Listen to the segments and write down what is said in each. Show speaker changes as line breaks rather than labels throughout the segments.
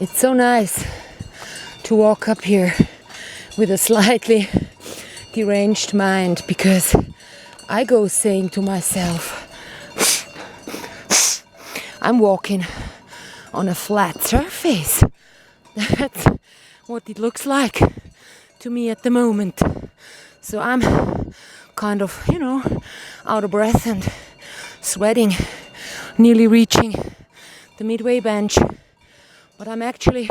It's so nice to walk up here with a slightly deranged mind, because I go saying to myself, I'm walking on a flat surface. That's what it looks like to me at the moment. So I'm kind of, out of breath and sweating, nearly reaching the midway bench. But I'm actually,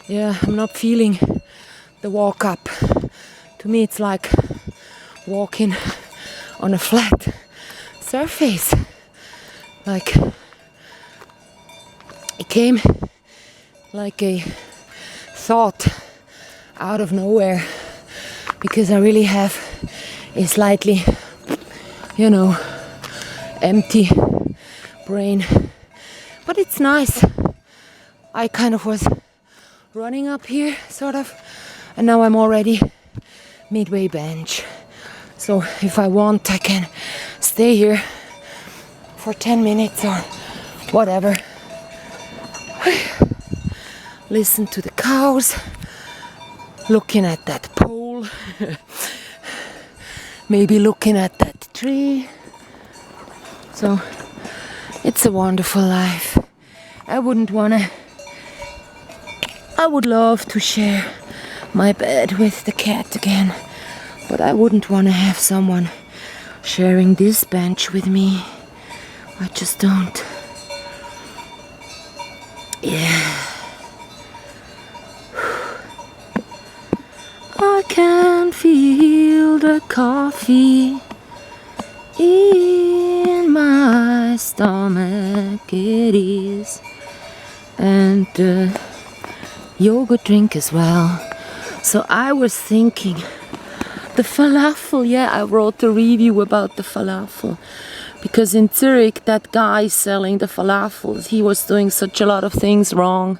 I'm not feeling the walk up. To me it's like walking on a flat surface. Like, it came like a thought out of nowhere, because I really have a slightly, empty brain. But it's nice. I kind of was running up here, sort of, and now I'm already midway bench. So if I want, I can stay here for 10 minutes or whatever. Listen to the cows, looking at that pole, maybe looking at that tree. So it's a wonderful life. I would love to share my bed with the cat again, but I wouldn't want to have someone sharing this bench with me. I just don't. Yeah. I can feel the coffee in my stomach, it is, and the yogurt drink as well. So I was thinking, the falafel, I wrote a review about the falafel, because in Zurich that guy selling the falafels, he was doing such a lot of things wrong.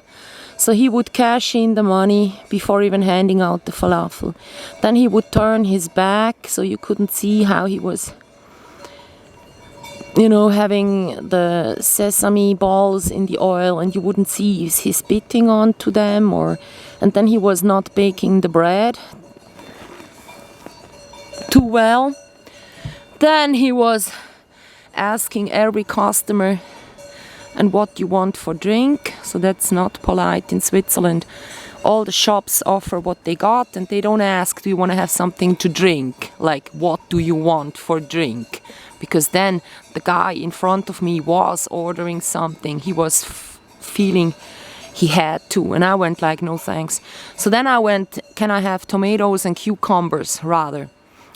So he would cash in the money before even handing out the falafel. Then he would turn his back so you couldn't see how he was, having the sesame balls in the oil, and you wouldn't see is he spitting onto them, and then he was not baking the bread too well. Then he was asking every customer, and what you want for drink. So that's not polite in Switzerland. All the shops offer what they got, and they don't ask, do you want to have something to drink? Like, what do you want for drink? Because then the guy in front of me was ordering something. He was feeling he had to, and I went like, no thanks. So then I went, can I have tomatoes and cucumbers rather?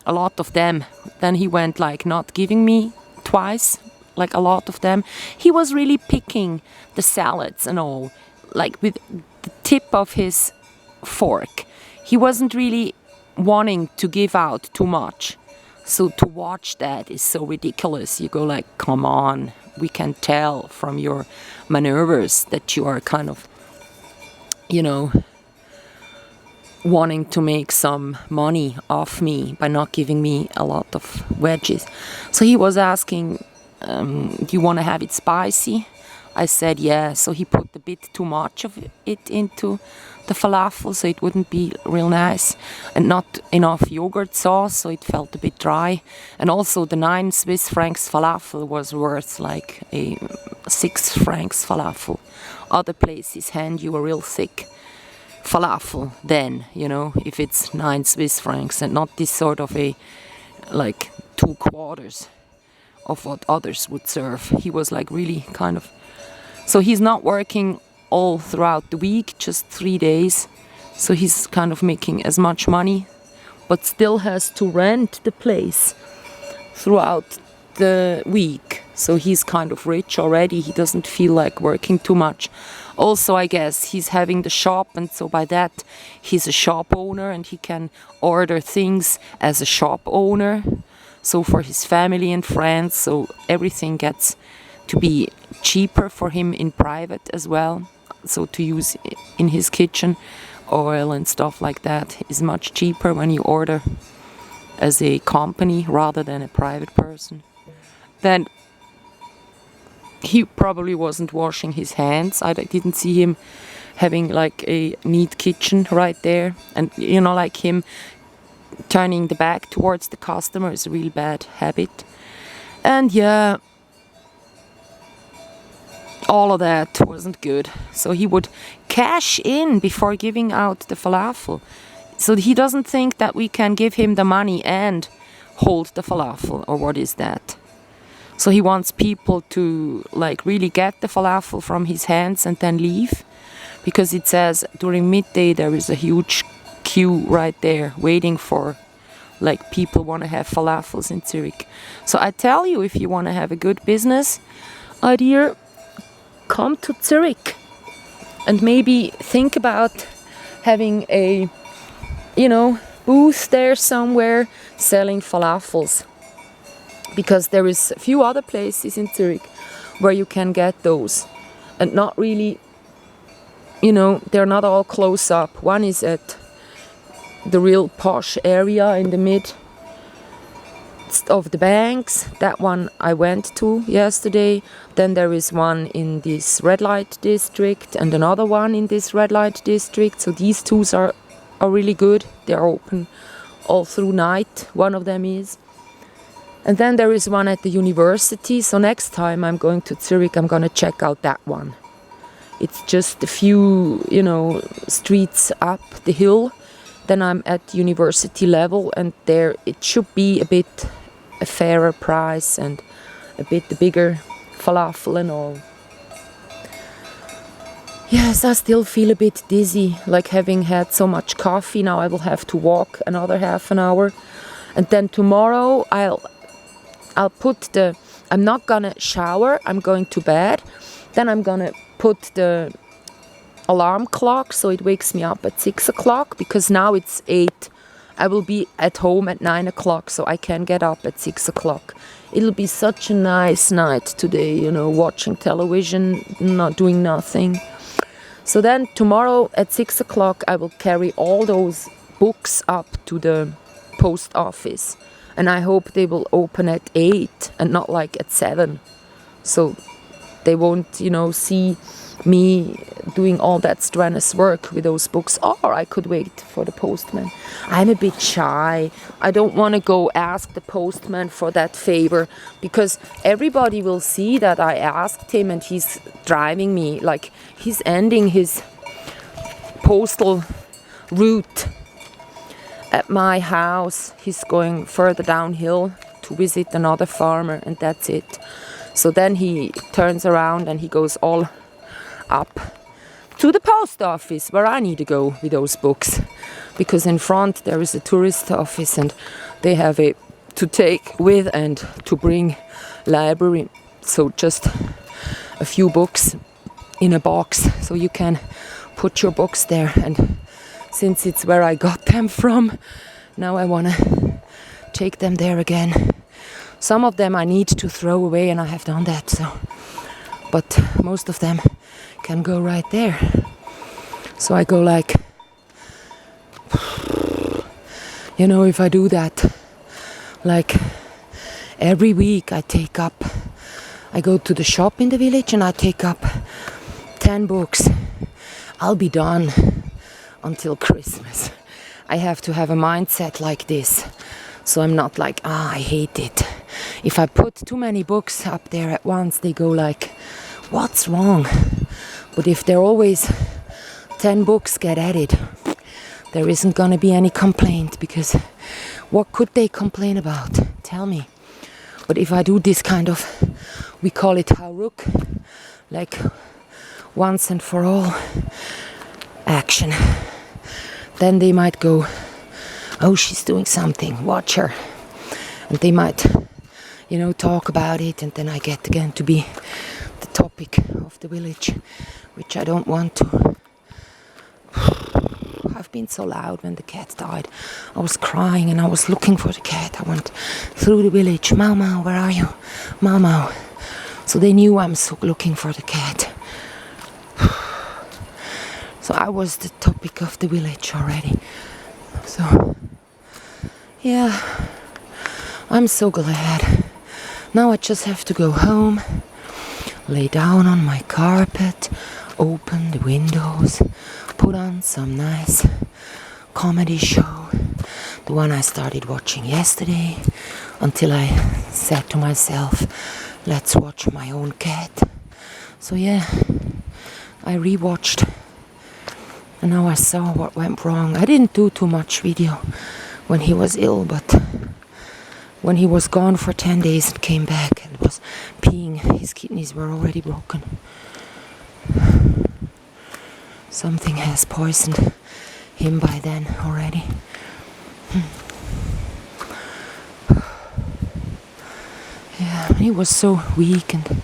A lot of them. Then he went like, not giving me twice, like a lot of them. He was really picking the salads and all, like with the tip of his fork. He wasn't really wanting to give out too much. So to watch that is so ridiculous. You go like, come on, we can tell from your maneuvers that you are kind of, wanting to make some money off me by not giving me a lot of wedges. So he was asking, do you want to have it spicy? I said yeah. So he put a bit too much of it into the falafel, so it wouldn't be real nice, and not enough yogurt sauce, so it felt a bit dry. And also the 9 Swiss francs falafel was worth like a 6 francs falafel. Other places hand you a real thick falafel then, if it's 9 Swiss francs, and not this sort of a like 2/4 of what others would serve. He was like really kind of, so he's not working all throughout the week, just 3 days. So he's kind of making as much money, but still has to rent the place throughout the week. So he's kind of rich already. He doesn't feel like working too much. Also, I guess he's having the shop, and so by that he's a shop owner, and he can order things as a shop owner. So for his family and friends, so everything gets to be cheaper for him in private as well. So to use in his kitchen, oil and stuff like that is much cheaper when you order as a company rather than a private person. Then he probably wasn't washing his hands. I didn't see him having like a neat kitchen right there, and you know, like him turning the back towards the customer is a real bad habit. And yeah, all of that wasn't good. So he would cash in before giving out the falafel. So he doesn't think that we can give him the money and hold the falafel, or what is that? So he wants people to like really get the falafel from his hands and then leave, because it says during midday there is a huge queue right there waiting for like people want to have falafels in Zurich. So I tell you, if you want to have a good business idea, come to Zurich and maybe think about having a, you know, booth there somewhere selling falafels, because there is a few other places in Zurich where you can get those, and not really, you know, they're not all close up. One is at the real posh area in the mid of the banks. That one I went to yesterday. Then there is one in this red light district and another one in this red light district. So these two are really good. They're open all through night. One of them is. And then there is one at the university. So next time I'm going to Zurich, I'm going to check out that one. It's just a few, you know, streets up the hill. Then I'm at university level, and there it should be a bit a fairer price and a bit bigger falafel and all. Yes, I still feel a bit dizzy, like having had so much coffee. Now I will have to walk another half an hour. And then tomorrow I'm not gonna shower, I'm going to bed. Then I'm gonna put the alarm clock so it wakes me up at 6 o'clock, because now it's 8. I will be at home at 9 o'clock, so I can get up at 6 o'clock. It'll be such a nice night today, you know, watching television, not doing nothing. So then tomorrow at 6 o'clock I will carry all those books up to the post office, and I hope they will open at 8 and not like at 7, so they won't, you know, see me doing all that strenuous work with those books. Or I could wait for the postman. I'm a bit shy. I don't want to go ask the postman for that favor, because everybody will see that I asked him and he's driving me, like he's ending his postal route at my house. He's going further downhill to visit another farmer, and that's it. So then he turns around and he goes all up to the post office where I need to go with those books, because in front there is a tourist office and they have it to take with and to bring library. So just a few books in a box, so you can put your books there. And since it's where I got them from, now I want to take them there again. Some of them I need to throw away, and I have done that, so, but most of them can go right there. So I go like, you know, if I do that, like every week I go to the shop in the village and I take up 10 books. I'll be done until Christmas. I have to have a mindset like this, so I'm not like, I hate it. If I put too many books up there at once, they go like, what's wrong? But if there always 10 books get added, there isn't gonna be any complaint, because what could they complain about? Tell me. But if I do this kind of, we call it Hauruck, like once and for all action, then they might go, oh, she's doing something, watch her. And they might, you know, talk about it, and then I get again to be the topic of the village, which I don't want to. I've been so loud when the cat died. I was crying and I was looking for the cat. I went through the village. Mau Mau, where are you? Mau Mau. So they knew I'm so looking for the cat. So I was the topic of the village already. So, yeah, I'm so glad. Now I just have to go home, lay down on my carpet, open the windows, put on some nice comedy show, the one I started watching yesterday, until I said to myself, let's watch My Own Cat. So yeah, I rewatched, and now I saw what went wrong. I didn't do too much video when he was ill, but when he was gone for 10 days and came back and was peeing, his kidneys were already broken. Something has poisoned him by then already. Yeah, he was so weak, and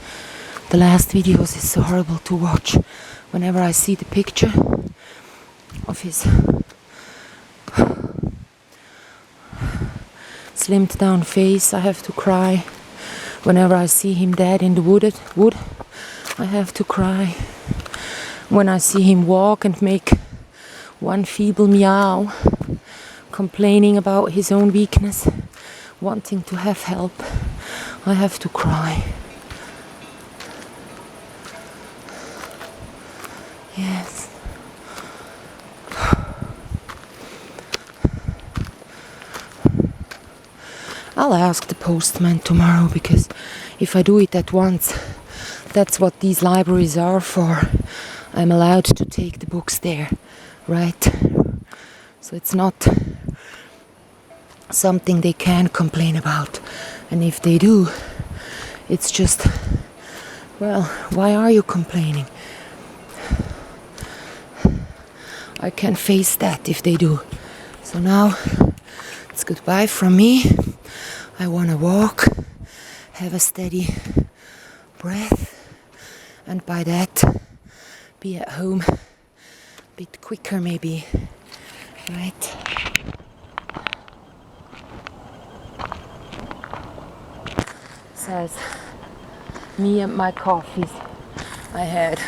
the last videos is so horrible to watch. Whenever I see the picture of his slimmed down face, I have to cry. Whenever I see him dead in the wood, I have to cry. When I see him walk and make one feeble meow, complaining about his own weakness, wanting to have help, I have to cry. Yes. I'll ask the postman tomorrow, because if I do it at once, that's what these libraries are for. I'm allowed to take the books there, right? So it's not something they can complain about. And if they do, it's just, well, why are you complaining? I can face that if they do. So now it's goodbye from me. I want to walk, have a steady breath, and by that be at home a bit quicker maybe, right? Says me and my coffees I had.